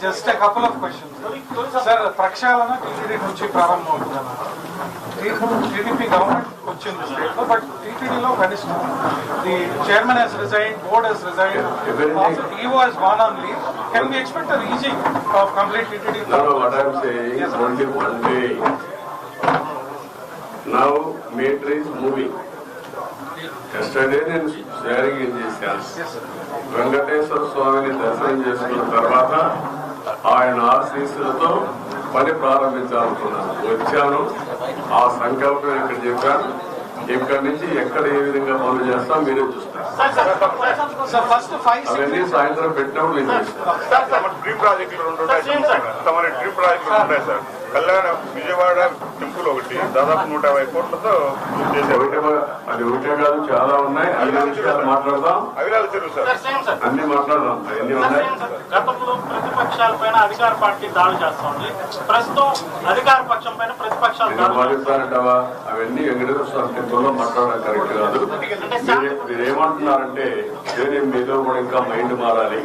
Just a couple of questions. Sir ప్రక్షాళన TTD నుంచి ప్రారంభం అవుతుందన్నారు. టీడీపీ గవర్నమెంట్ వచ్చింది స్టేట్ లో, బట్ టీటీడీలో కనిష్టం the chairman has resign, board has resign, EO has gone on leave. Can we expect a rejig of complete TTD? No, what I am saying is only one day. Now matter is moving. Yesterday నేను sharing ఏం చేశాను, వెంకటేశ్వర స్వామిని దర్శనం చేసుకున్న తర్వాత ఆయన ఆశీస్సులతో పని ప్రారంభించాలనుకున్నాను. వచ్చాను, ఆ సంకల్పం ఇక్కడ చెప్పాను. ఇక్కడి నుంచి ఎక్కడ ఏ విధంగా పనులు చేస్తాం మీరే చూస్తారు. అవన్నీ సాయంత్రం పెట్టినప్పుడు నేను డ్రీమ్ ప్రాజెక్టులు 2 ఉంటాయి. డ్రీమ్ ప్రాజెక్టులు ఉంటాయి సార్. కళ్యాణ విజయవాడ టెంపుల్ ఒకటి దాదాపు 150 కోట్లతో అది ఒకటే కాదు, చాలా ఉన్నాయి. అన్ని విషయాలు మాట్లాడదాం, అవినాల చెరువు సార్ అన్ని మాట్లాడదాం. అవన్నీ ఉన్నాయి. గతంలో ప్రతిపక్షాల పైన అధికార పార్టీ దాడి చేస్తోంది, ప్రస్తుతం అధికార పక్షం పైన ప్రతిపక్షాలు మాట్లాడతారంటావా? అవన్నీ వెంకటేశ్వర స్వామి టెంపుల్లో మాట్లాడడం కరెక్ట్ కాదు. మీరేమంటున్నారంటే మీలో కూడా ఇంకా మైండ్ మారాలి.